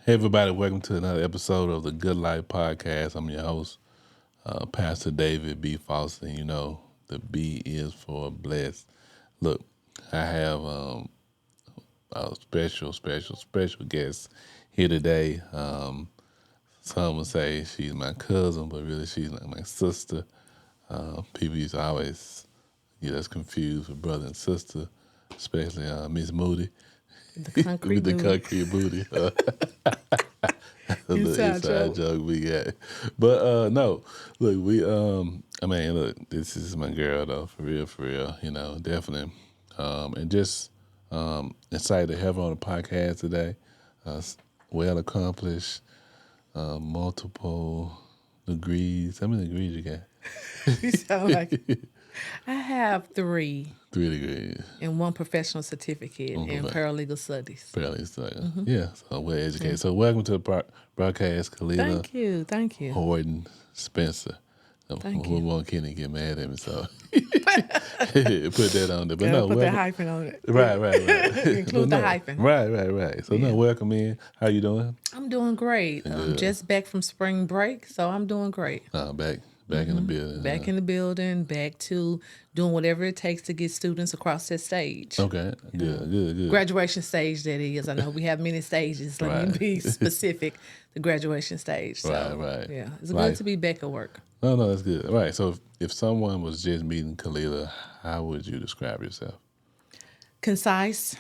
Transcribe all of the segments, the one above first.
Hey, everybody, welcome to another episode of the Good Life Podcast. I'm your host, Pastor David B. Foster. You know, the B is for blessed. Look, I have a special guest here today. Some would say she's my cousin, but really she's like my sister. People used to always get us confused with brother and sister, especially Miss Moody. The concrete with the booty. concrete booty. A little Inside inside joke. joke we got. But no, look, look, this is my girl though, for real, you know, definitely. And just excited to have her on the podcast today. Well accomplished, multiple degrees. How many degrees you got? You sound like I have 3 3 degrees. and 1 professional certificate in paralegal studies. Fairly so. Yeah, so we're educated. So welcome to the broadcast, Khalilah Thank you. Horton-Spencer. Thank We you. want Kenny to get mad at me, so put that on there. But Gotta no, put that welcome. hyphen on it. Right. Include But the no, hyphen. Right. So no, welcome in. How you doing? I'm doing great. I'm just back from spring break, so I'm doing great. Back in the building. Back in the building, back to doing whatever it takes to get students across that stage. Okay, good. Graduation stage, that is. I know we have many stages. Let me be specific. The graduation stage. So, Right. Yeah, it's Like- good to be back at work. No, that's good. Right. So if someone was just meeting Khalilah, how would you describe yourself? Concise,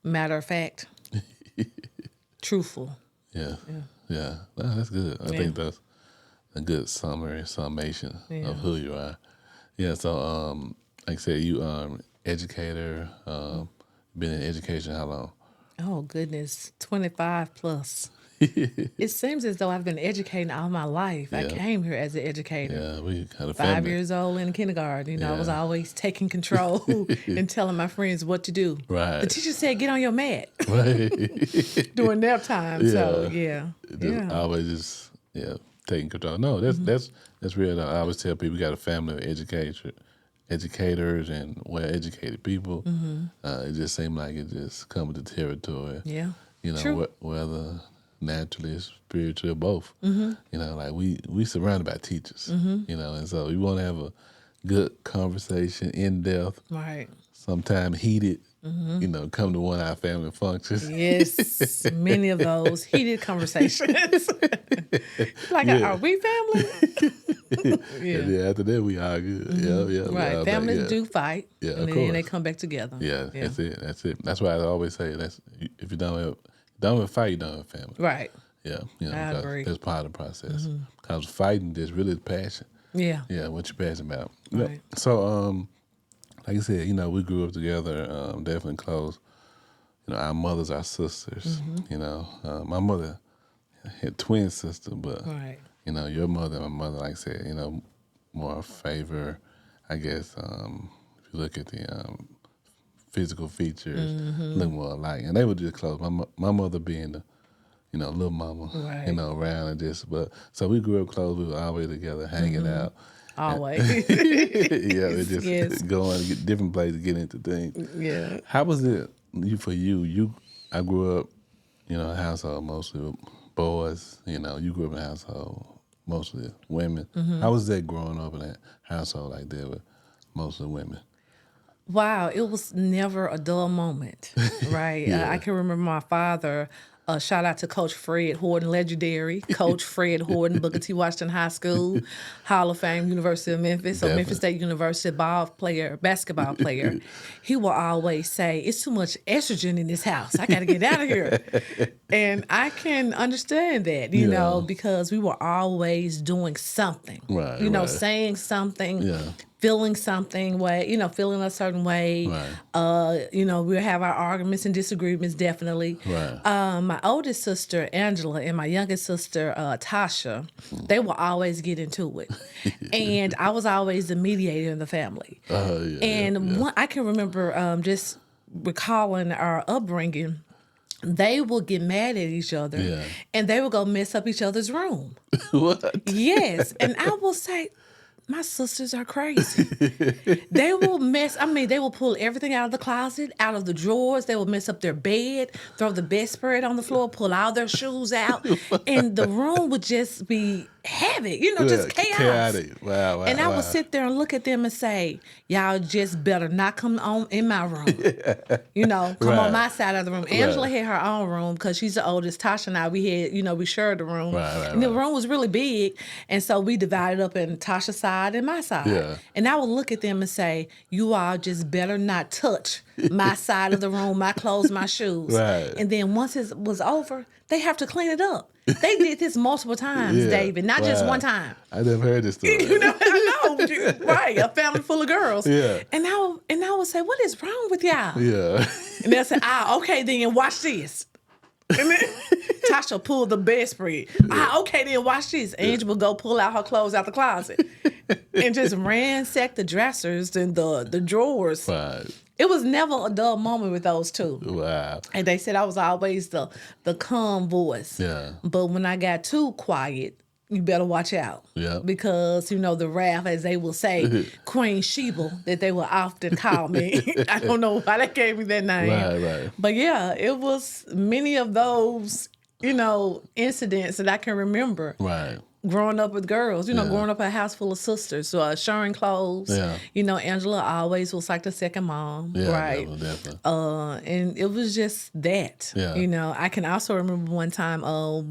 matter of fact, truthful. Yeah. No, that's good. I think that's a good summation Yeah. of who you are. Yeah, so like I said, you educator, been in education how long? Oh, goodness, 25 plus. It seems as though I've been educating all my life. I Yeah. came here as an educator. Yeah, we kind of 5 years old in kindergarten. You know, I was always taking control and telling my friends what to do. Right. The teacher said, get on your mat Right. during nap time. So, yeah. Always just taking control. No, that's real. I always tell people we got a family of educators and well-educated people. It just seemed like it just come with the territory. Yeah. You know, True. whether naturally, spiritually, or both. You know, like we surrounded by teachers. You know, and so we want to have a good conversation, in depth, Right. sometimes heated. You know, come to one of our family functions. Yes, many of those heated conversations. Like, are we family? And then after that, we all good. Yeah. we Right. all Families back, do fight, Yeah, and of then they course. come back together. Yeah, that's it. That's why I always say if you don't have a fight, you don't have a family. Right. Yeah, you know, I because agree. that's part of the process. Because fighting is really the passion. Yeah. Yeah, what you're passionate about. Right. So, like I said, you know, we grew up together, definitely close. You know, our mothers are sisters. You know, my mother had twin sister, but Right. you know, your mother and my mother, like I said, you know, more favor, I guess. If you look at the physical features, look more alike, and they were just close. My mother being the, you know, little mama, Right. you know, around and just, but so we grew up close. We were always together, hanging out. Always. Yeah, we just Yes. going to get different places to get into things. Yeah. How was it for you? I grew up, you know, in a household mostly with boys. You know, you grew up in a household mostly women. How was that growing up in a household like that with mostly women? Wow, it was never a dull moment, right? Yeah. I can remember my father. Shout out to Coach Fred Horton, legendary Coach Fred Horton, Booker T. Washington High School, Hall of Fame, University of Memphis, so Definitely. Memphis State University basketball player. He will always say, "It's too much estrogen in this house. I got to get out of here." And I can understand that, you know, because we were always doing something, Right, you know, right. saying something. Yeah. Feeling something way, you know, feeling a certain way. Right. You know, we'll have our arguments and disagreements, definitely. Right. My oldest sister, Angela, and my youngest sister, Tasha, they will always get into it. And I was always the mediator in the family. I can remember just recalling our upbringing. They will get mad at each other and they will go mess up each other's room. What? Yes. And I will say, my sisters are crazy. They will they will pull everything out of the closet, out of the drawers. They will mess up their bed, throw the bedspread on the floor, pull all their shoes out. And the room would just be havoc, just chaos. Chaotic. Wow. And I would sit there and look at them and say, y'all just better not come on in my room. Come on my side of the room. Angela had her own room because she's the oldest. Tasha and I, we had, we shared the room. And the room was really big. And so we divided up in Tasha's side and my side. Yeah. And I would look at them and say, you all just better not touch my side of the room, my clothes, my shoes. Right. And then once it was over, they have to clean it up. They did this multiple times, David, not just one time. I never heard this story. I know, right? A family full of girls. Yeah. And I would say, what is wrong with y'all? Yeah. And they'll say, okay, then watch this. And then Tasha pulled the bedspread. Okay, then watch this. Angel would go pull out her clothes out the closet and just ransack the dressers and the drawers. Right. It was never a dull moment with those two. Wow. And they said I was always the calm voice. Yeah. But when I got too quiet, you better watch out. Yeah. Because, the wrath, as they will say, Queen Sheba, that they will often call me. I don't know why they gave me that name. Right. But yeah, it was many of those, incidents that I can remember. Right. Growing up with girls, growing up in a house full of sisters, sharing clothes. Yeah. Angela always was like the second mom, Yeah, right? Definitely. And it was just that. Yeah. I can also remember one time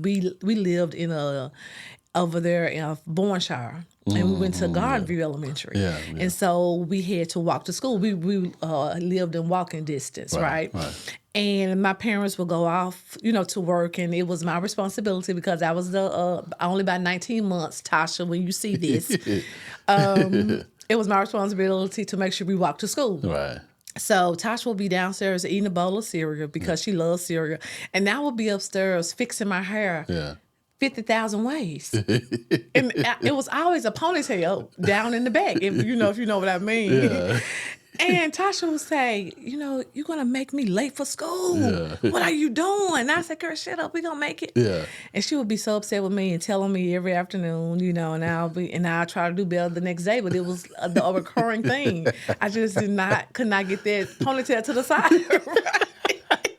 we lived over there in Bourneshire. And we went to Gardenview Elementary. Yeah. And so we had to walk to school. We lived in walking distance, right? And my parents would go off, to work, and it was my responsibility because I was only about 19 months, Tasha, when you see this. It was my responsibility to make sure we walked to school. Right. So Tasha will be downstairs eating a bowl of cereal because she loves cereal. And I will be upstairs fixing my hair. Yeah. 50,000 ways. And it was always a ponytail down in the back, if you know what I mean. Yeah. And Tasha would say, you're going to make me late for school. Yeah. What are you doing? And I said, girl, shut up. We're going to make it. Yeah. And she would be so upset with me and telling me every afternoon, and I'll try to do better the next day. But it was a recurring thing. I just could not get that ponytail to the side. Right?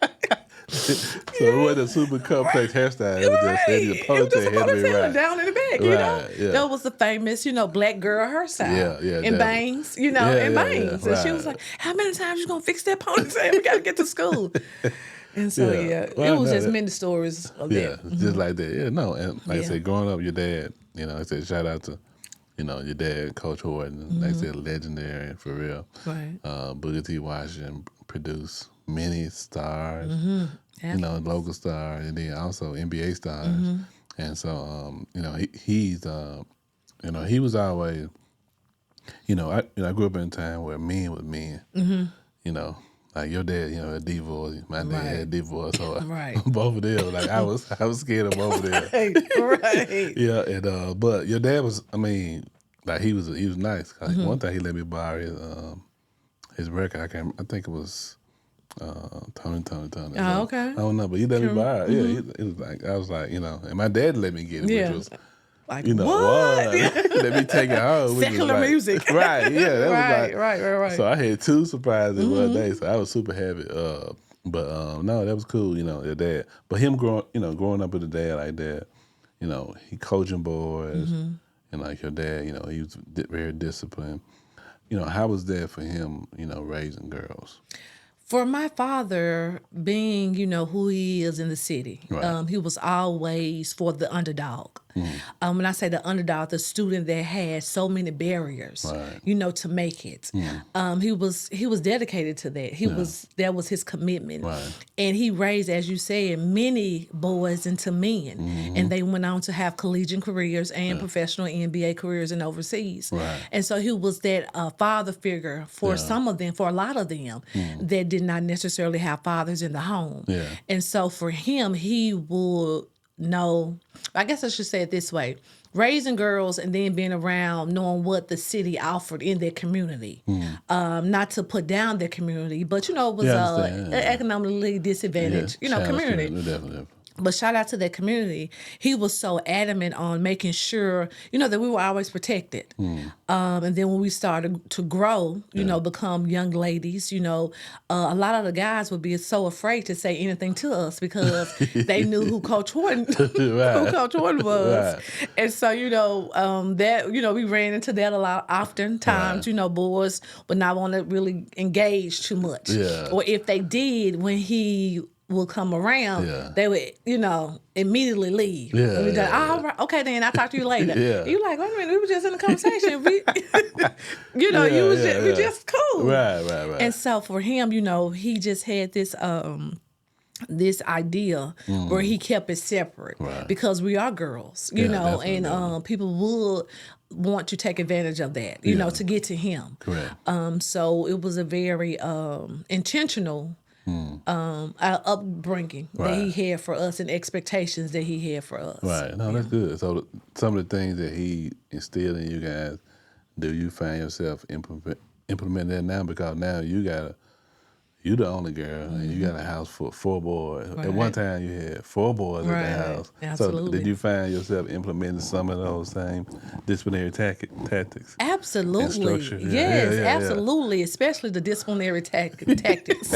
So it wasn't a super complex hairstyle. It was just a ponytail down in the back, Yeah. That was the famous, black girl hairstyle. Yeah. And bangs, and bangs. And she was like, how many times you going to fix that ponytail? We got to get to school. And so, it was just many stories of that. Yeah, just like that. Yeah, no. And like I said, growing up, your dad, I said, shout out to, your dad, Coach Horton. Like I said, legendary, for real. Right. Booker T. Washington produced many stars, local stars, and then also NBA stars. And so, he's, he was always, I grew up in a time where men was men. Like your dad, a divorce, my dad had a divorce, so both of them, like I was scared of both of them. Right. Yeah, and but your dad was, like he was nice. One time he let me borrow his record. I think it was Tony. Oh, okay. I don't know, but he let me borrow it. Yeah, it was like I was like, and my dad let me get it, which was. Like, what? Let me take it home. Secular music. Right, yeah. That was right. So I had two surprises one day, so I was super happy. But no, that was cool, your dad. But him growing up with a dad like that, he coaching boys, and like your dad, he was very disciplined. How was that for him, raising girls? For my father, being, who he is in the city, he was always for the underdog. When I say the underdog, the student that had so many barriers, to make it. He was dedicated to that. That was his commitment. And he raised, as you said, many boys into men. And they went on to have collegiate careers and professional NBA careers and overseas. And so he was that father figure for some of them, for a lot of them, that did not necessarily have fathers in the home. And so for him, he would know, I guess I should say it this way, raising girls and then being around, knowing what the city offered in their community. Not to put down their community, but, it was economically disadvantaged, community. Definitely. But shout out to that community. He was so adamant on making sure, that we were always protected. And then when we started to grow, become young ladies, a lot of the guys would be so afraid to say anything to us because they knew who Coach Horton, who Coach Horton was. Right. And so, that, we ran into that a lot. Oftentimes, boys would not want to really engage too much. Yeah. Or if they did, when he will come around, they would, immediately leave. All right, okay, then I'll talk to you later. You like, wait a minute, we were just in a conversation. We, we just cool. Right. And so for him, he just had this this idea where he kept it separate because we are girls, and people would want to take advantage of that, to get to him. Correct. So it was a very intentional upbringing that he had for us and expectations that he had for us. Right. No, that's good. So some of the things that he instilled in you guys, do you find yourself implementing that now? Because now you the only girl, and you got a house for 4 boys. Right. At one time, you had 4 boys in the house. Absolutely. So did you find yourself implementing some of those same disciplinary tactics? Absolutely. And structure? Yes, absolutely. Especially the disciplinary tactics.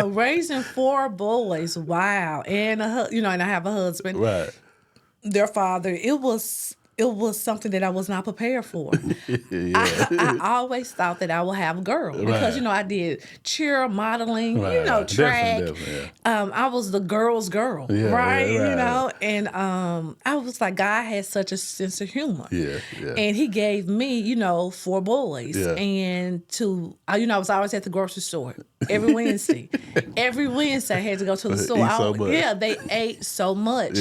Raising 4 boys, wow, and and I have a husband. Right. Their father. It was something that I was not prepared for. I always thought that I would have a girl because, I did cheer, modeling, track. Definitely. I was the girl's girl, right? And I was like, God had such a sense of humor. And he gave me, 4 boys. And I was always at the grocery store every Wednesday. Every Wednesday I had to go to the store. They ate so much.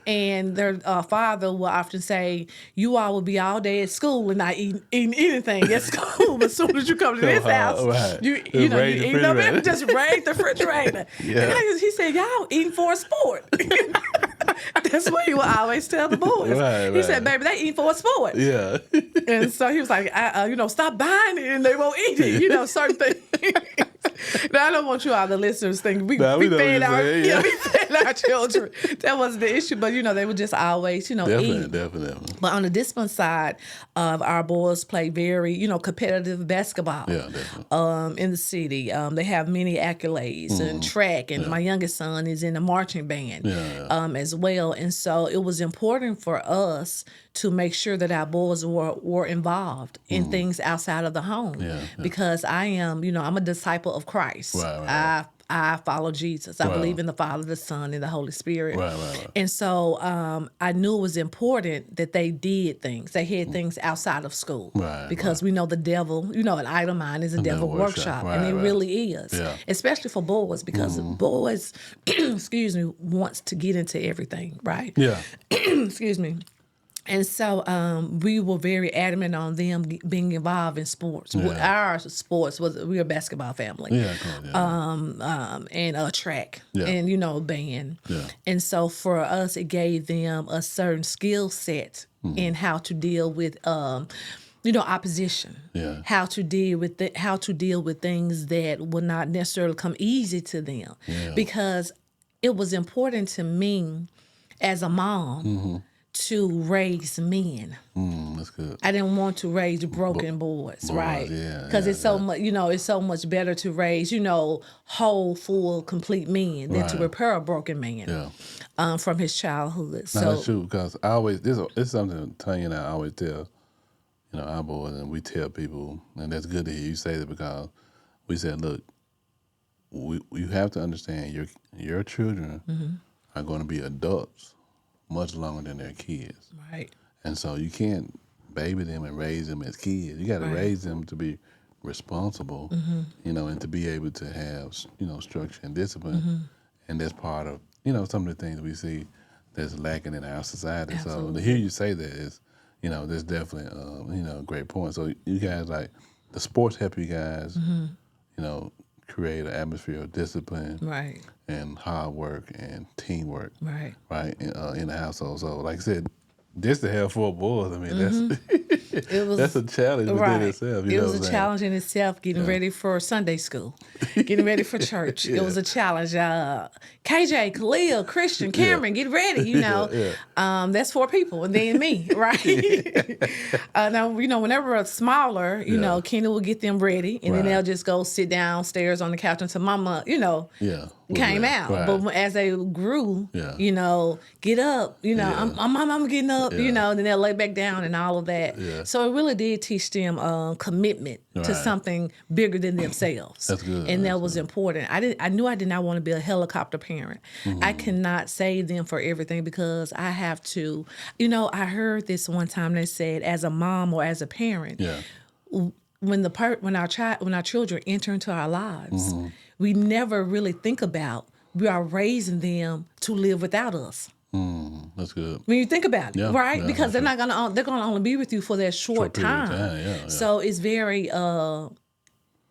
And their father would often say, you all will be all day at school and not eating anything at school. But as soon as you come to this house, you eat up, just raid the refrigerator. And he said, y'all eating for a sport. That's what he would always tell the boys. He said, baby, they eat for a sport. And so he was like, stop buying it and they won't eat it. Certain things. Now, I don't want you all the listeners think we fed our children. That wasn't the issue, but they would just always, eat. Definitely. But on the discipline side, our boys play very, competitive basketball. In the city. They have many accolades and track, and my youngest son is in the marching band as well. And so it was important for us to make sure that our boys were involved in things outside of the home. Because I am, I'm a disciple of Christ. I follow Jesus. I believe in the Father, the Son, and the Holy Spirit. And so I knew it was important that they did things. They had things outside of school. Because we know the devil, an idle mind is a devil workshop. And it really is. Especially for boys, because boys, wants to get into everything, right? Excuse me. And so we were very adamant on them being involved in sports. Our sports we're a basketball family, and track, and band. And so for us, it gave them a certain skill set in how to deal with opposition. How to deal with things that would not necessarily come easy to them, because it was important to me as a mom. To raise men. That's good. I didn't want to raise broken boys, right? Because it's so much, it's so much better to raise, whole, full, complete men than to repair a broken man from his childhood. So that's true, because it's something Tanya and I always tell, our boys, and we tell people, and that's good to hear you say that, because we said, look, you have to understand your children are going to be adults much longer than their kids. Right. And so you can't baby them and raise them as kids. You got to raise them to be responsible, and to be able to have, structure and discipline. And that's part of, some of the things we see that's lacking in our society. Absolutely. So to hear you say that is, that's definitely, a great point. So you guys, like, the sports help you guys, create an atmosphere of discipline, and hard work and teamwork, right, in the household. So, like I said, just to have 4 boys, I mean, It was That's a challenge within itself. It was a challenge in itself, getting ready for Sunday school, getting ready for church. It was a challenge. KJ, Khalilah, Christian, Cameron, get ready. That's 4 people, and then me, right? Now, whenever it's smaller, Kenny will get them ready, and then they'll just go sit downstairs on the couch until Mama, came out. Right. But as they grew, get up, I'm getting up, then they'll lay back down and all of that. Yeah. So it really did teach them commitment to something bigger than themselves. That's good. And that was important. I knew I did not want to be a helicopter parent. Mm-hmm. I cannot save them for everything because I have to, I heard this one time they said as a mom or as a parent, when our children enter into our lives, we never really think about we are raising them to live without us. That's good. When you think about it, right? Because they're gonna only be with you for that short time. So it's very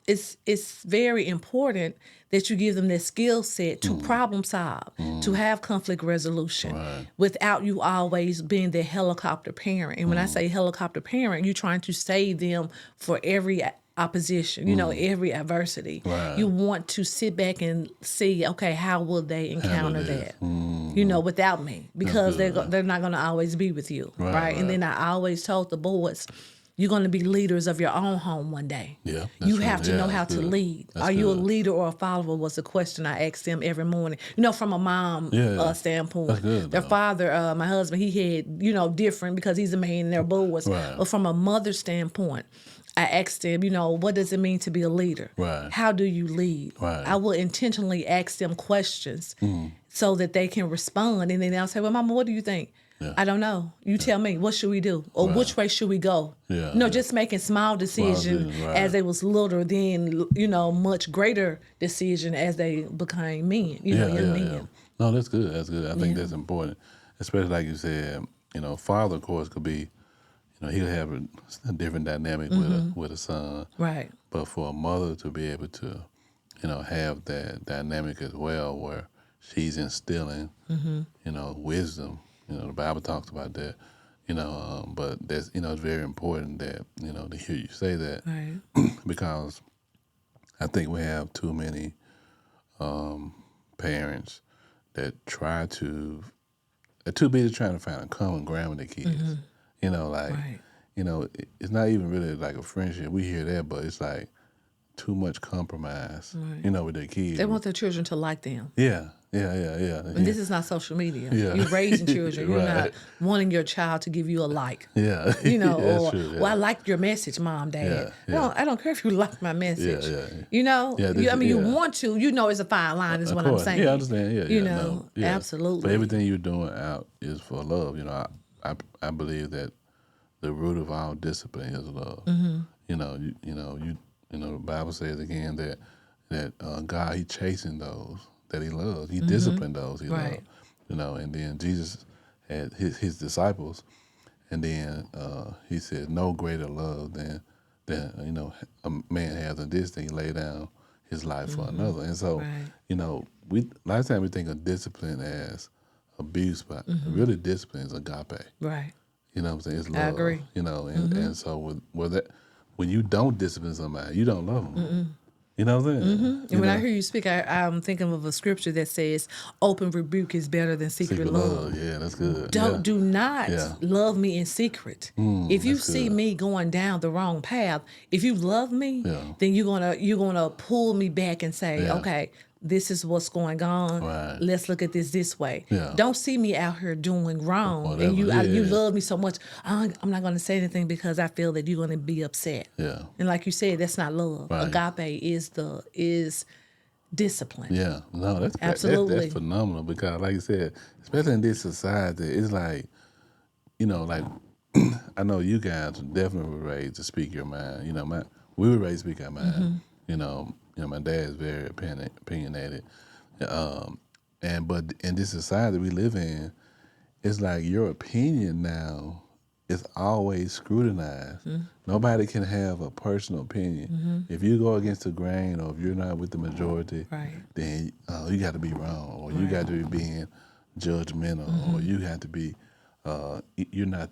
it's very important that you give them that skill set to problem solve, to have conflict resolution, without you always being the helicopter parent. And when I say helicopter parent, you're trying to save them for every opposition, every adversity. Right. You want to sit back and see, okay, how will they encounter that? Without me, because they're not going to always be with you, right? And then I always told the boys, you're going to be leaders of your own home one day. Yeah, you have to know how to lead. Are you a leader or a follower was the question I asked them every morning. From a mom standpoint. That's good, their father, my husband, he had, different because he's a man and they're boys. Right. But from a mother standpoint, I asked them, what does it mean to be a leader? Right. How do you lead? Right. I will intentionally ask them questions so that they can respond. And then they'll say, well, Mama, what do you think? Yeah. I don't know. You tell me, what should we do? Or which way should we go? Just making small decisions as they was little, then, much greater decision as they became men, young men. Yeah. No, that's good. That's good. I think that's important. Especially like you said, father, of course, could be, he'll have a different dynamic with a son. Right. But for a mother to be able to, have that dynamic as well where she's instilling, wisdom. The Bible talks about that, but that's, it's very important that, to hear you say that, because I think we have too many parents that try to, they're too busy trying to find a common ground with their kids. It's not even really like a friendship. We hear that, but it's like too much compromise, with their kids. They want their children to like them. Yeah. And this is not social media. Yeah. You're raising children. You're not wanting your child to give you a like. Yeah. Or, true, well, I liked your message, Mom, Dad. No, I don't care if you like my message. You want to. It's a fine line is what I'm saying. Yeah, I understand. Absolutely. But everything you're doing out is for love. I believe that the root of all discipline is love. The Bible says again that God, He chasing those that He loves. He disciplined those He loves. And then Jesus had his disciples, and then He said, "No greater love than a man has than this, thing He lay down His life for another." And so, we a lot of times we think of discipline as abuse, but really discipline is agape. Right. You know what I'm saying? It's love. I agree. And so when you don't discipline somebody, you don't love them. You know what I'm saying? And when I hear you speak, I'm thinking of a scripture that says, open rebuke is better than secret love. Yeah, that's good. Do not love me in secret. If you see me going down the wrong path, if you love me, then you're gonna pull me back and say, okay, this is what's going on. Right. Let's look at this way. Yeah. Don't see me out here doing wrong. Whatever. And you love me so much. I'm not going to say anything because I feel that you're going to be upset. Yeah. And like you said, that's not love. Right. Agape is discipline. Yeah. No, that's absolutely that's phenomenal because, like you said, especially in this society, it's like, I know you guys definitely were raised to speak your mind. We were raised to speak our mind. My dad is very opinionated, but in this society we live in, it's like your opinion now is always scrutinized. Nobody can have a personal opinion. If you go against the grain, or if you're not with the majority, then you got to be wrong, or you got to be being judgmental, or you got to be you're not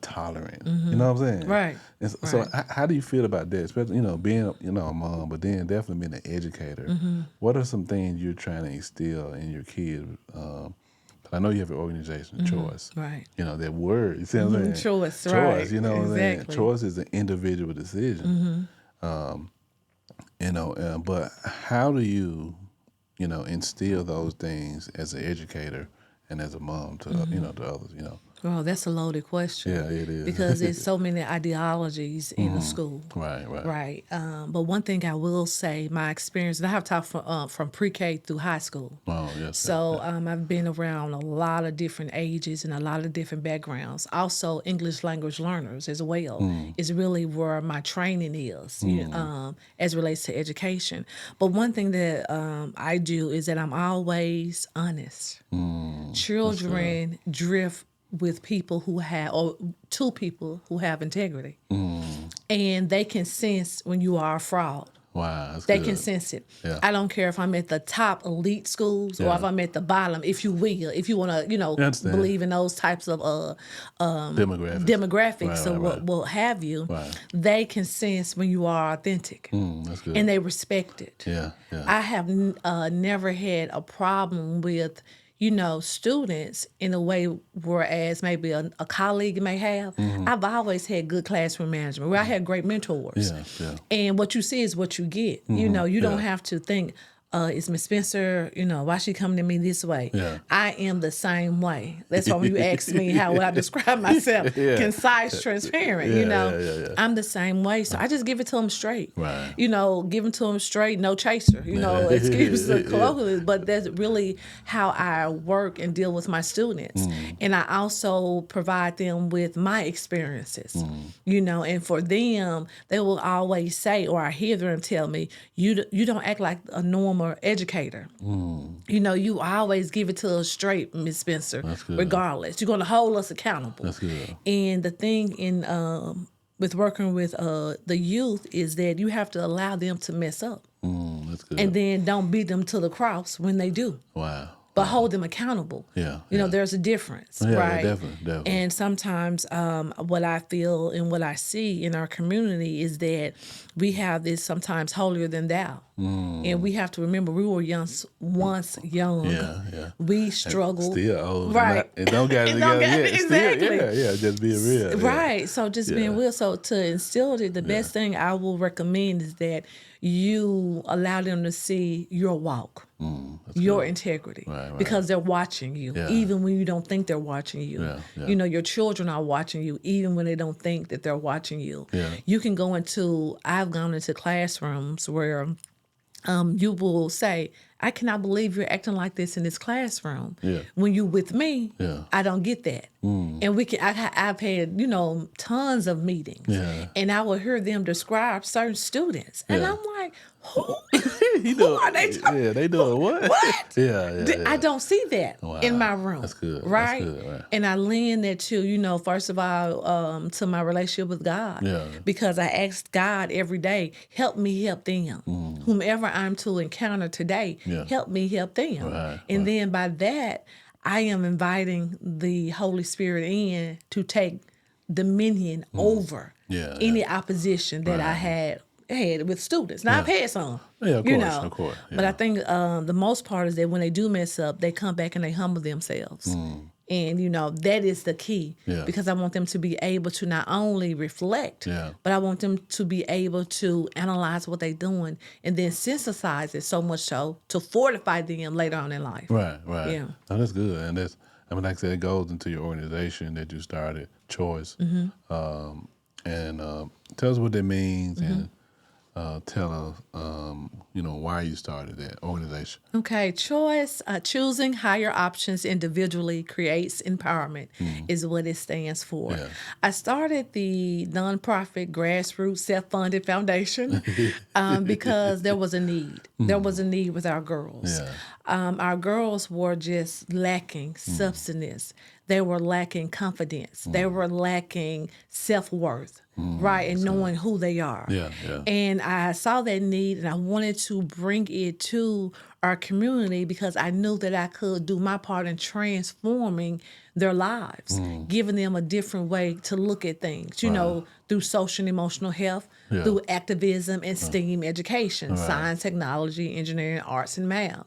tolerant. You know what I'm saying? Right. And so how do you feel about that? Especially being a mom, but then definitely being an educator. What are some things you're trying to instill in your kids? 'Cause I know you have an organization, Choice. Right. That word. You see what I'm saying? Choice. Choice. Right. You know what I'm saying? Exactly. Choice is an individual decision. But how do you instill those things as an educator and as a mom to to others? Well, that's a loaded question. Yeah, it is. Because there's so many ideologies in the school. Right. But one thing I will say, my experience, and I have taught from pre-K through high school. Oh, yes. So I've been around a lot of different ages and a lot of different backgrounds. Also, English language learners as well is really where my training is as it relates to education. But one thing that I do is that I'm always honest. Children drift with people who have, or two people who have integrity. And they can sense when you are a fraud. Wow, that's They good. can sense it. Yeah. I don't care if I'm at the top elite schools or if I'm at the bottom, if you will, if you want to, believe in those types of demographics or what have you. Right. They can sense when you are authentic. That's good. And they respect it. Yeah. I have never had a problem with students in a way, whereas maybe a colleague may have. I've always had good classroom management where I had great mentors. Yeah. And what you see is what you get. You don't have to think, is Miss Spencer, why she coming to me this way? Yeah. I am the same way. That's why when you ask me how would I describe myself, concise, transparent, I'm the same way. So I just give it to them straight. Right. Give them to them straight, no chaser, excuse the colloquialism, but that's really how I work and deal with my students. And I also provide them with my experiences, and for them, they will always say, or I hear them tell me, you don't act like a normal educator. You always give it to us straight, Miss Spencer, regardless. You're going to hold us accountable. That's good. And the thing with working with the youth is that you have to allow them to mess up. That's good. And then don't beat them to the cross when they do. Wow. But hold them accountable. Yeah. There's a difference, Yeah, right? Definitely. And sometimes what I feel and what I see in our community is that we have this sometimes holier than thou. And we have to remember we were once young. Yeah. We struggled. Still old. Right. And don't got it together yet. Exactly. Still, just being real. Right. So just being real. So to instill it, the best thing I will recommend is that you allow them to see your walk, your integrity, Right. because they're watching you, even when you don't think they're watching you. Yeah. Your children are watching you, even when they don't think that they're watching you. Yeah. You can I've gone into classrooms where you will say, I cannot believe you're acting like this in this classroom. Yeah. When you with me, I don't get that. And I've had, tons of meetings. Yeah. And I will hear them describe certain students. And I'm like, who are they talking? Yeah, they doing what? What? Yeah. I don't see that in my room. That's good. Right? That's good, right. And I lend that to, first of all, to my relationship with God. Yeah. Because I asked God every day, help me help them. Whomever I'm to encounter today, help me help them. Right, and then by that, I am inviting the Holy Spirit in to take dominion over any opposition that I had with students. Now, I've had some. Yeah, of course. Yeah. But I think the most part is that when they do mess up, they come back and they humble themselves. And, that is the key. Because I want them to be able to not only reflect, but I want them to be able to analyze what they're doing and then synthesize it so much so to fortify them later on in life. Right. Yeah. No, that's good. And like I said, it goes into your organization that you started, Choice. And tell us what that means and tell us, why you started that organization. Okay, Choice, choosing higher options individually creates empowerment is what it stands for. Yeah. I started the nonprofit grassroots self-funded foundation because there was a need. There was a need with our girls. Yeah. Our girls were just lacking substance. They were lacking confidence. They were lacking self-worth, right, and knowing who they are. Yeah. And I saw that need, and I wanted to bring it to our community because I knew that I could do my part in transforming their lives, giving them a different way to look at things, you know, through social and emotional health, through activism and STEAM education, science, technology, engineering, arts, and math.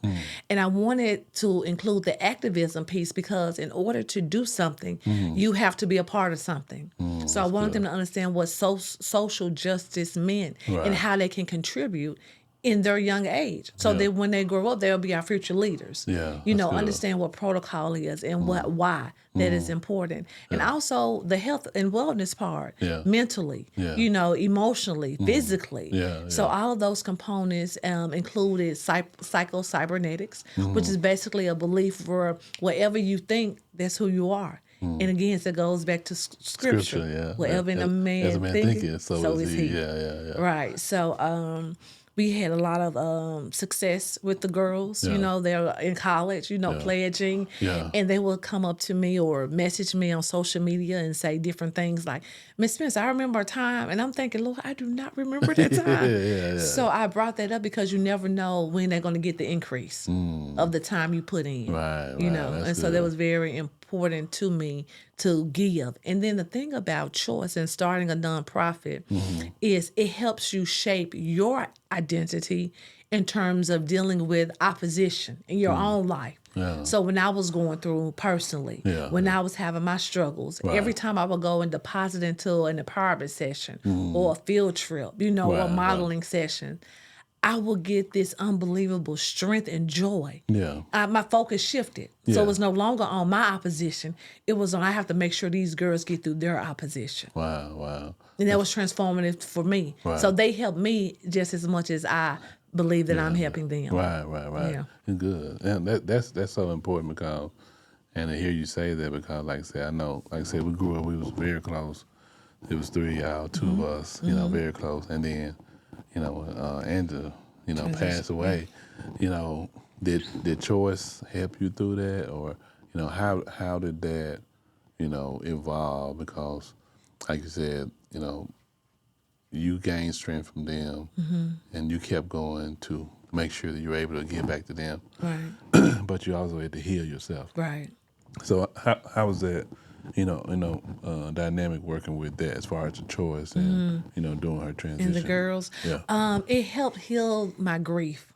And I wanted to include the activism piece because in order to do something, you have to be a part of something. So I wanted them to understand what social justice meant and how they can contribute in their young age, so that when they grow up, they'll be our future leaders. You know, understand what protocol is and why that is important, and also the health and wellness part, mentally, you know, emotionally, physically. So all of those components included psycho-cybernetics, which is basically a belief where whatever you think, that's who you are. And again, it goes back to scripture. Whatever in a man thinketh, so is he. Right. So we had a lot of success with the girls. You know, they're in college, you know, pledging. And they will come up to me or message me on social media and say different things like, Miss Spencer, I remember a time. And I'm thinking, Lord, I do not remember that time. So I brought that up because you never know when they're going to get the increase of the time you put in. You know, and so that was very important to me to give. And then the thing about choice and starting a nonprofit is it helps you shape your identity in terms of dealing with opposition in your own life. So when I was going through personally, when I was having my struggles, every time I would go and deposit into an empowerment session or a field trip, you know, or a modeling session, I will get this unbelievable strength and joy. My focus shifted. So it was no longer on my opposition. It was on, I have to make sure these girls get through their opposition. And that was transformative for me. So they helped me just as much as I believe that I'm helping them. Yeah. Good. And that's so important because, and to hear you say that because, like I said, I know, like I said, we grew up, we was very close. It was 3 of y'all, 2 of us, you know, very close. And then, you know, Angela, you know, passed away. You know, did choice help you through that, or you know, how did that, you know, evolve? Because, like you said, you know, you gained strength from them, and you kept going to make sure that you were able to give back to them. But you also had to heal yourself. So how was that? You know, dynamic working with that as far as the choice and, you know, doing her transition. And the girls. It helped heal my grief.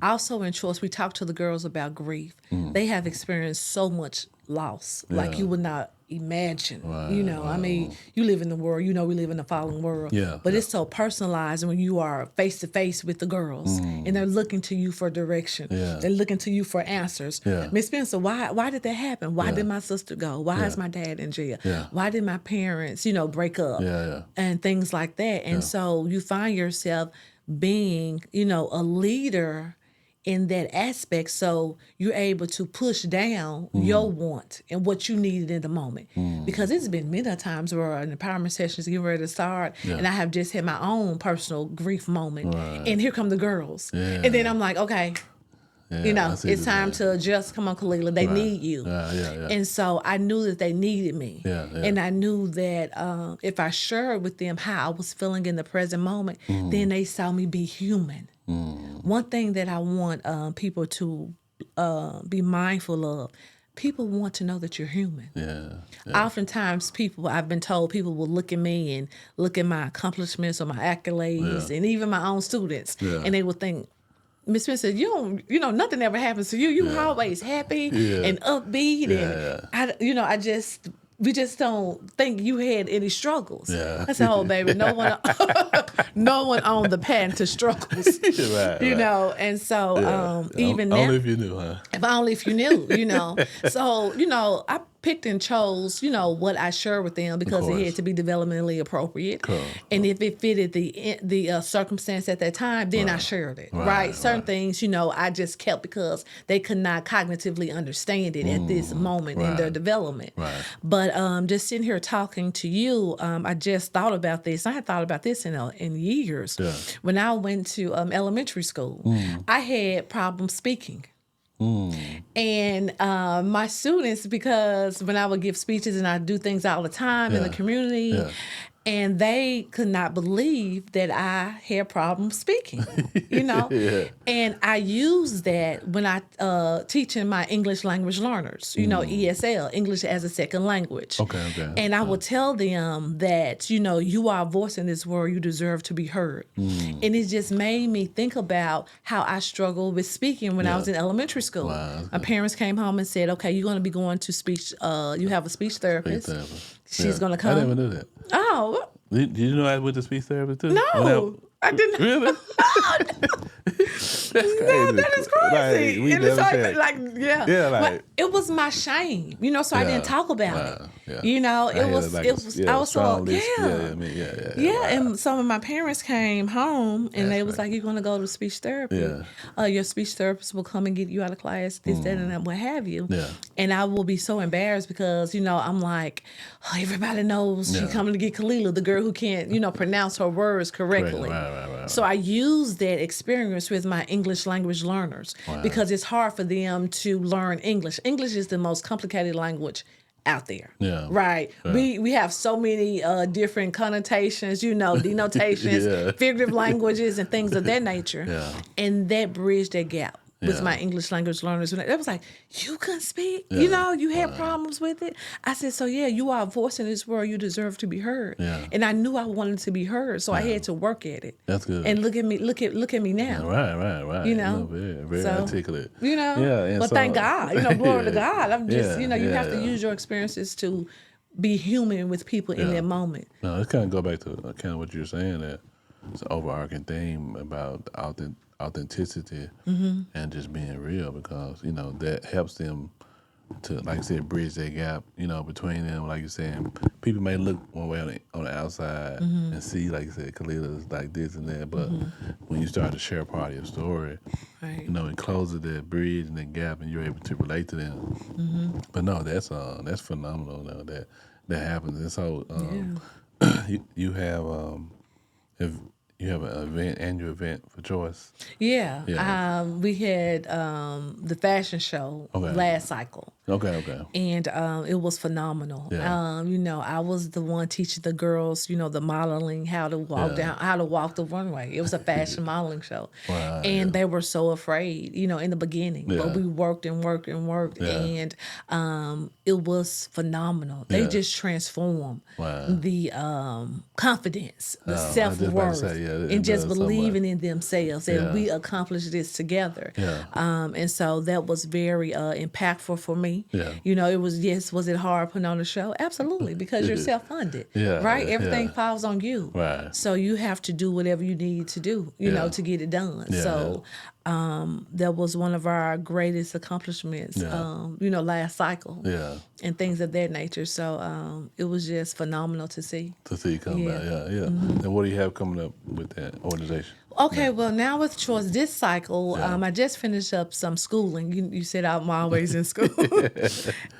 Also in choice, we talked to the girls about grief. They have experienced so much loss, like you would not imagine. You know, I mean, you live in the world, you know, we live in the fallen world. But it's so personalized when you are face to face with the girls and they're looking to you for direction. They're looking to you for answers. Miss Spencer, why did that happen? Why did my sister go? Why is my dad in jail? Why did my parents, you know, break up? And things like that. And so you find yourself being, you know, a leader in that aspect, so you're able to push down your want and what you needed in the moment. Because it's been many times where an empowerment session is getting ready to start, and I have just had my own personal grief moment, and here come the girls, and then I'm like, okay, you know, it's time to adjust. Come on, Khalilah, they need you. And so I knew that they needed me, and I knew that if I shared with them how I was feeling in the present moment, then they saw me be human. One thing that I want people to be mindful of, people want to know that you're human. Oftentimes I've been told people will look at me and look at my accomplishments or my accolades and even my own students, and they will think, Miss Spencer, you know, nothing ever happens to you. You're always happy and upbeat, and we just don't think you had any struggles. I said, oh, baby, no one on the path to struggles. You know, and so even now, only if you knew, huh? Only if you knew, you know. So, you know, I picked and chose, you know, what I shared with them because it had to be developmentally appropriate. And if it fitted the circumstance at that time, then I shared it, right? Certain things, you know, I just kept because they could not cognitively understand it at this moment in their development. But just sitting here talking to you, I just thought about this. I had thought about this in years. When I went to elementary school, I had problems speaking. And my students, because when I would give speeches and I do things all the time in the community, And they could not believe that I had problems speaking, Yeah. And I use that when I teaching my English language learners, ESL, English as a second language. Okay. And I will tell them that, you are a voice in this world, you deserve to be heard. And it just made me think about how I struggled with speaking when I was in elementary school. Wow, my parents came home and said, okay, you're going to be going to speech, you have a speech therapist. She's going to come. I didn't even know that. Oh. Did you know I went to speech therapy too? No, I didn't. Really? That's crazy. No, that is crazy. Like, we and it's never like, Yeah, like. But it was my shame, so I didn't talk about it. Yeah. It was, I was so, and some of my parents came home and they was like, you're going to go to speech therapy. Your speech therapist will come and get you out of class, this, that, and that, what have you. Yeah. And I will be so embarrassed because, I'm like, everybody knows she's coming to get Khalilah, the girl who can't, pronounce her words correctly. Right. So I use that experience with my English language learners because it's hard for them to learn English. English is the most complicated language out there. Yeah. Right. We have so many different connotations, denotations, figurative languages and things of that nature. Yeah. And that bridged that gap with my English language learners. It was like, you couldn't speak? You had problems with it? I said, so you are a voice in this world. You deserve to be heard. Yeah. And I knew I wanted to be heard, so I had to work at it. That's good. And look at me now. Right. Very articulate. And but thank God. Glory to God. I'm just, you have to use your experiences to be human with people in that moment. No, let's kind of go back to kind of what you're saying, that it's an overarching theme about authenticity and just being real, because that helps them to, like I said, bridge that gap between them. Like you're saying, people may look one way on the outside and see, like you said, Khalilah's like this and that, but when you start to share part of your story, it closes that bridge and that gap, and you're able to relate to them. But no, that's phenomenal that happens. And so you have if you have an annual event for Choice. We had the fashion show last cycle. Okay. And it was phenomenal. I was the one teaching the girls, the modeling, how to walk the runway. It was a fashion modeling show. Wow, and they were so afraid, in the beginning. But we worked and and it was phenomenal. They just transformed the confidence, the self-worth, and just believing in themselves. And we accomplished this together. And so that was very impactful for me. It was it hard putting on a show? Absolutely, because you're self-funded, right? Everything falls on you, right? So you have to do whatever you need to do, to get it done. So that was one of our greatest accomplishments, last cycle, and things of that nature. So it was just phenomenal to see. Come back, And what do you have coming up with that organization? Okay, well, now with Choice this cycle, I just finished up some schooling. You said I'm always in school.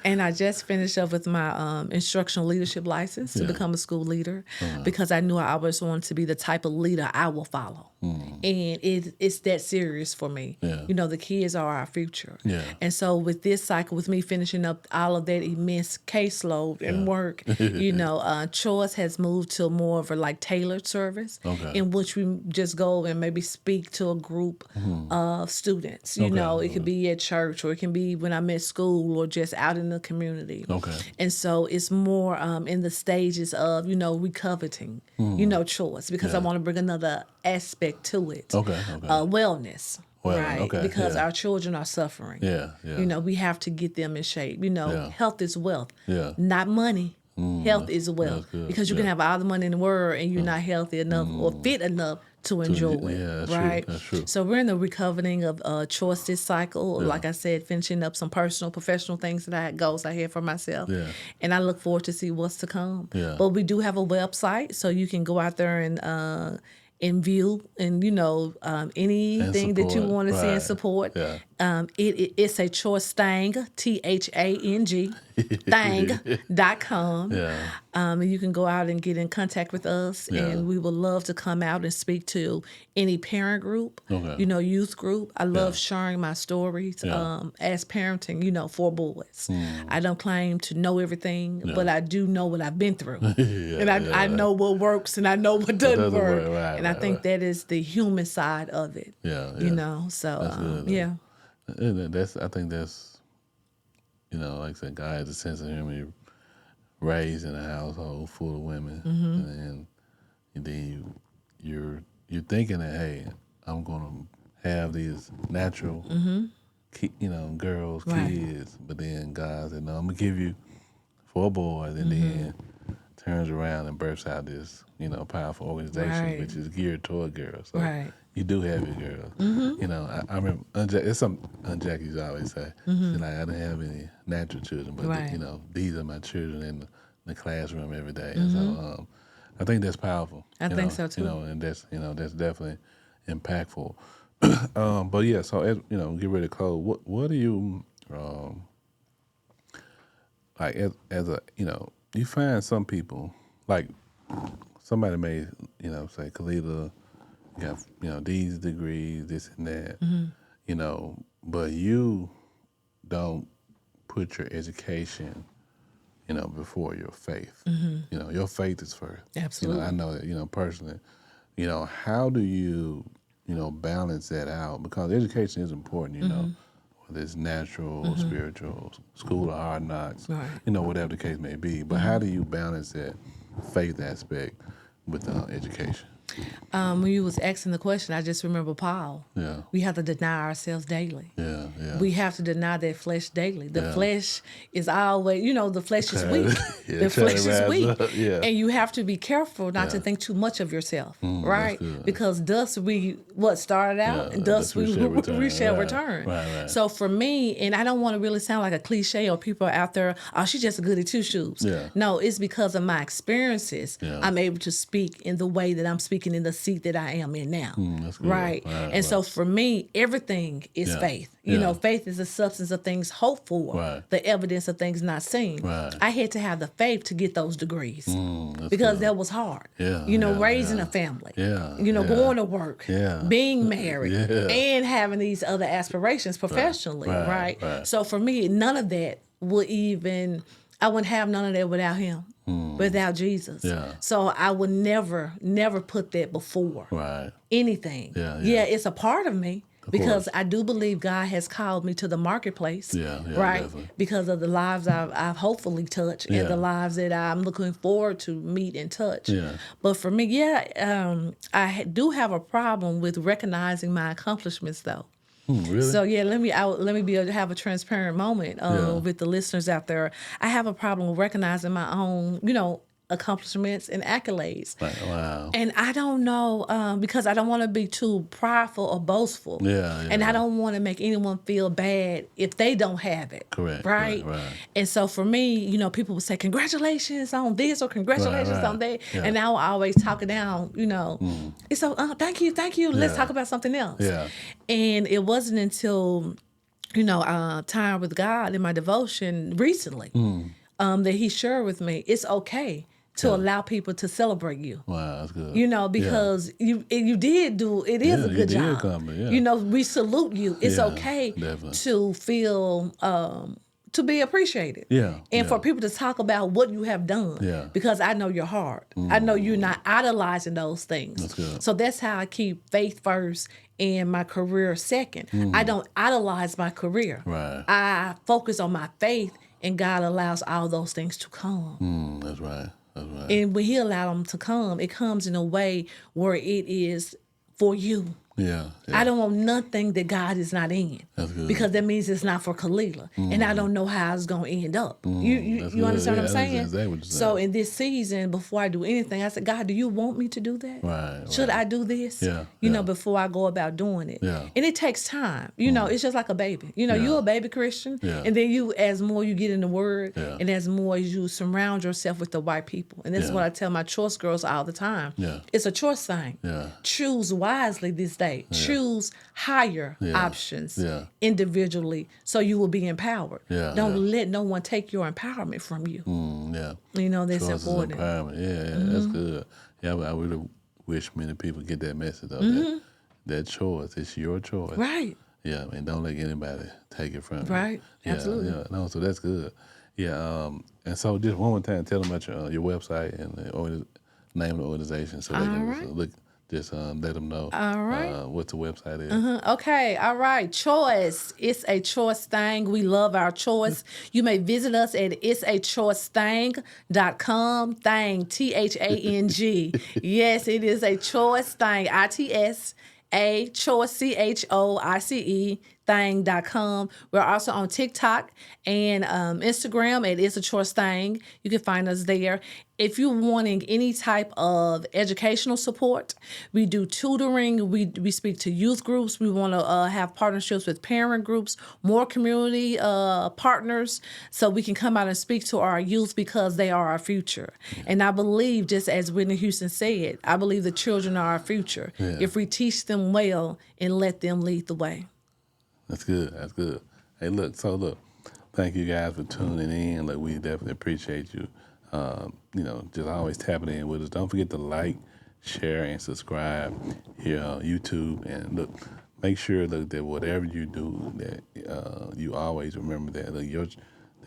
And I just finished up with my instructional leadership license to become a school leader because I knew I always wanted to be the type of leader I will follow. And it's that serious for me. The kids are our future. And so with this cycle, with me finishing up all of that immense caseload and work, Choice has moved to more of a tailored service in which we just go and maybe speak to a group of students. It could be at church, or it can be when I'm at school, or just out in the community. And so it's more in the stages of, recoveting, Choice, because I want to bring another aspect to it. Wellness. Right, because our children are suffering. We have to get them in shape. Health is wealth, not money. Health is wealth, because you can have all the money in the world and you're not healthy enough or fit enough to enjoy it, right? That's true. So we're in the recovering of Choice this cycle. Like I said, finishing up some personal, professional things that I had, goals I had for myself. And I look forward to see what's to come. But we do have a website, so you can go out there and view and anything that you want to see and support. It's a choice thing, THANG, thang.com. Yeah. And you can go out and get in contact with us, and we would love to come out and speak to any parent group, youth group. I love sharing my stories as parenting, for boys. I don't claim to know everything, but I do know what I've been through. And I know what works and I know what doesn't work. Right, and I think that is the human side of it. So, yeah. And I think that's, like I said, God has a sense of humor. You're raised in a household full of women, and then you're thinking that, hey, I'm gonna have these natural, girls, kids, but then God said, no, I'm gonna give you 4 boys, and then turns around and births out this, powerful organization which is geared toward girls. So you do have your girls. I remember it's something Jackie used to always say. She's like, I didn't have any natural children, but these are my children in the classroom every day. And so I think that's powerful. I think so too. And that's that's definitely impactful. But yeah, so as get ready to close. What do you like as a you find some people like somebody may say, Khalilah, you got these degrees, this and that, but you don't put your education before your faith. Your faith is first. Absolutely. I know that personally. How do you balance that out? Because education is important. Whether it's natural, spiritual, school of hard knocks, whatever the case may be. But how do you balance that faith aspect with education? When you was asking the question, I just remember Paul. Yeah. We have to deny ourselves daily. Yeah. We have to deny that flesh daily. The flesh is always, the flesh is weak. The flesh is weak. And you have to be careful not to think too much of yourself, right? Because dust we started out, and dust we shall return. Right. So for me, and I don't want to really sound like a cliche or people out there, oh, she's just a goody two shoes. Yeah. No, it's because of my experiences, I'm able to speak in the way that I'm speaking in the seat that I am in now. Right. And so for me, everything is faith. Faith is the substance of things hoped for, the evidence of things not seen. I had to have the faith to get those degrees because that was hard. Raising a family, going to work, being married, and having these other aspirations professionally. Right. So for me, none of that I wouldn't have none of that without him. Without Jesus. So I would never put that before anything. It's a part of me because I do believe God has called me to the marketplace, right? Definitely. Because of the lives I've hopefully touched and the lives that I'm looking forward to meet and touch. But for me, I do have a problem with recognizing my accomplishments though. Really? So let me be able to have a transparent moment with the listeners out there. I have a problem with recognizing my own, accomplishments and accolades. Wow. And I don't know because I don't want to be too prideful or boastful. And I don't want to make anyone feel bad if they don't have it. Correct. Right. And so for me, people would say congratulations on this or congratulations on that, and I will always talk it down. It's so thank you. Let's talk about something else. And it wasn't until time with God in my devotion recently that He shared with me it's okay to allow people to celebrate you. Wow, that's good. Because you did do it is a good job. We salute you. It's okay to feel to be appreciated. And for people to talk about what you have done. Because I know your heart. I know you're not idolizing those things. That's good. So that's how I keep faith first and my career second. I don't idolize my career. I focus on my faith, and God allows all those things to come. That's right. And when He allowed them to come, it comes in a way where it is for you. I don't want nothing that God is not in. That's good. Because that means it's not for Khalilah. And I don't know how it's going to end up. You understand what I'm saying? Exactly what you're saying? So in this season, before I do anything, I said, God, do you want me to do that? Should I do this? Before I go about doing it. And it takes time. It's just like a baby. You're a baby Christian. And then as more you get in the Word, and as more you surround yourself with the right people. And this is what I tell my choice girls all the time. It's a choice thing. Choose wisely this day state. Choose higher options individually so you will be empowered. Don't let no one take your empowerment from you. You know, that's Choice is important. empowerment. Yeah, that's good. Yeah, I really wish many people get that message though. That choice, it's your choice. Right. Yeah, and don't let anybody take it from you. Right. Absolutely. Yeah. No, so that's good. Yeah. And so just one more time, tell them about your website and the name of the organization, so they can look. Just let them know what the website is. Okay, all right. Choice. It's a choice thing. We love our choice. You may visit us at itsachoicething.com. Thing, THANG. Yes, it is a choice thing. ITS. A choice, CHOICE, thing.com. We're also on TikTok and Instagram at It's a Choice Thing. You can find us there. If you're wanting any type of educational support, we do tutoring. We speak to youth groups. We want to have partnerships with parent groups, more community partners, so we can come out and speak to our youth because they are our future. And I believe, just as Whitney Houston said, I believe the children are our future if we teach them well and let them lead the way. That's good. That's good. Hey, look, thank you guys for tuning in. Look, we definitely appreciate you. Just always tapping in with us. Don't forget to like, share, and subscribe here on YouTube. And look, make sure that whatever you do, that you always remember that the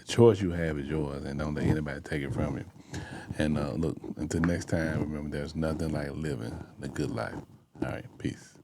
choice you have is yours, and don't let anybody take it from you. And look, until next time, remember there's nothing like living the good life. All right, peace.